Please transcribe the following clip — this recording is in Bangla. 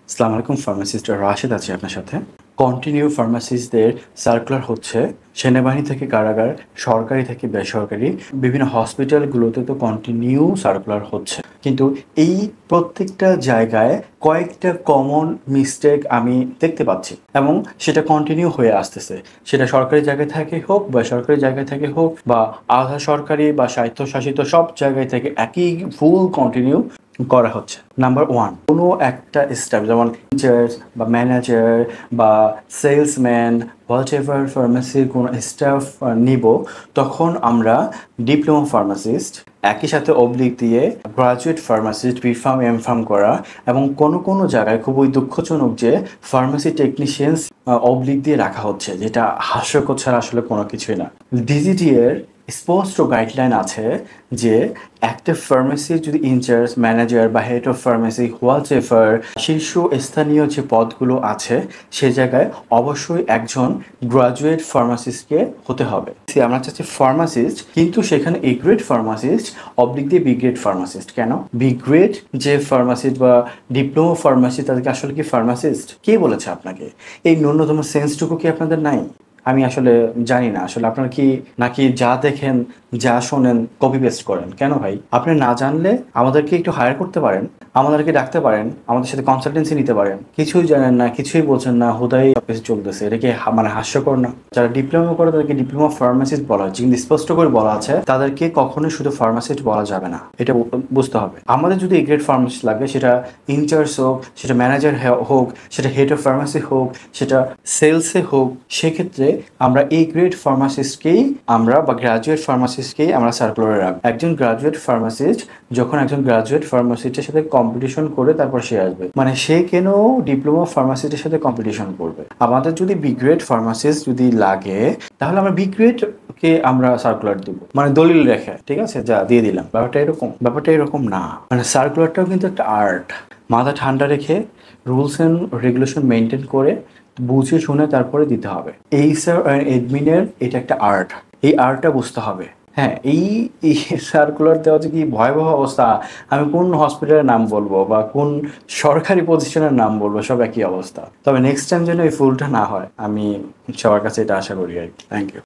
আসসালামু আলাইকুম, ফার্মাসিস্ট রাশেদ আছি আপনার সাথে। কন্টিনিউ ফার্মাসিস্টদের সার্কুলার হচ্ছে সেনাবাহিনী থেকে কারাগার, সরকারি থেকে বেসরকারি বিভিন্ন হসপিটালগুলোতে তো কন্টিনিউ সার্কুলার হচ্ছে, কিন্তু এই প্রত্যেকটা জায়গায় কয়েকটা কমন মিস্টেক আমি দেখতে পাচ্ছি এবং সেটা কন্টিনিউ হয়ে আসতেছে। সেটা সরকারি জায়গায় থেকে হোক, বেসরকারি জায়গায় থেকে হোক, বা আধা সরকারি বা স্বায়ত্তশাসিত সব জায়গায় থেকে একই ভুল কন্টিনিউ করা হচ্ছে। নাম্বার ওয়ান, কোনো একটা স্টাফ যেমন টিচার্স বা ম্যানেজার বা সেলসম্যান হোয়াট এভার ফার্মেসির কোনো স্টাফ নিব, তখন আমরা ডিপ্লোমা ফার্মাসিস্ট একই সাথে অবলিক দিয়ে গ্রাজুয়েট ফার্মাসিস্ট বিফার্ম এমফার্ম করা, এবং কোনো জায়গায় খুবই দুঃখজনক যে ফার্মাসি টেকনিশিয়ানস অবলিক দিয়ে রাখা হচ্ছে, যেটা হাস্যকর ছাড়া আসলে কোনো কিছুই না। ডিজিটি এর স্পষ্ট গাইডলাইন আছে যে একটা ফার্মেসির যদি ইনচার্জ, ম্যানেজার বা head of pharmacy what ever শীর্ষ স্থানীয় যে পদগুলো আছে সে জায়গায় অবশ্যই একজন গ্রাজুয়েট ফার্মাসিস্টকে হতে হবে। আমরা চাচ্ছি ফার্মাসিস্ট, কিন্তু সেখানে এ গ্রেড ফার্মাসিস্ট অবলিক দিয়ে বি গ্রেড ফার্মাসিস্ট কেন? বি গ্রেড যে ফার্মাসিস্ট বা ডিপ্লোমা ফার্মাসিস্ট তাদেরকে আসলে কি ফার্মাসিস্ট কে বলেছে আপনাকে? এই ন্যূনতম সেন্সটুকু কি আপনাদের নাই? আমি আসলে জানি না আসলে আপনারা কি নাকি যা দেখেন যা শোনেন কপি পেস্ট করেন কেন ভাই? আপনি না জানলে আমাদেরকে একটু হায়ার করতে পারেন, আমাদেরকে ডাকতে পারেন, আমাদের সাথে কনসালটেন্সি নিতে পারেন। কিছুই জানেন না, কিছুই বলছেন না, হুদাই সবকিছু চলতেছে। এটা কি মানে হাস্যকর না? যারা ডিপ্লোমা করে তাদেরকে ডিপ্লোমা ফার্মাসিস্ট বলা হচ্ছে, কিন্তু স্পষ্ট করে বলা আছে তাদেরকে কখনোই শুধু ফার্মাসিস্ট বলা যাবে না। এটা বুঝতে হবে। আমাদের যদি এ গ্রেড ফার্মাসিস্ট লাগে, সেটা ইনচার্জ হোক, সেটা ম্যানেজার হোক, সেটা হেড অফ ফার্মাসি হোক, সেটা সেলসে হোক, সেক্ষেত্রে আমরা এই গ্রেড ফার্মাসিস্টকেই আমরা বা গ্রাজুয়েট ফার্মাসিস্টকেই আমরা সার্কুলারে রাখবো। একজন গ্রাজুয়েট ফার্মাসিস্ট যখন একজন গ্রাজুয়েট ফার্মাসিস্টের সাথে কম্পিটিশন করে তারপর সে আসবে, মানে সে কেন ডিপ্লোমা ফার্মাসিস্টের সাথে কম্পিটিশন করবে? আমাদের যদি বি গ্রেড ফার্মাসিস্ট যদি লাগে, তাহলে আমরা বি গ্রেড কে আমরা সার্কুলার দিব, মানে দলিল রেখে, ঠিক আছে, যা দিয়ে দিলাম। ব্যাপারটা এরকম না। মানে সার্কুলারটাও কিন্তু একটা আর্ট। মাথা ঠান্ডা রেখে রুলস অ্যান্ড রেগুলেশন মেনটেন করে বুঝে শুনে তারপরে দিতে হবে। এই স্যার এডমিনের এটা একটা আর্ট, এই আর্টটা বুঝতে হবে। হ্যাঁ, এই সার্কুলার দেওয়া যে কি ভয়াবহ অবস্থা! আমি কোন হসপিটালের নাম বলবো বা কোন সরকারি প্রতিষ্ঠানের নাম বলবো, সব একই অবস্থা। তবে নেক্সট টাইম যেন এই ফুলটা না হয়, আমি সবার কাছে এটা আশা করি আর কি। Thank you.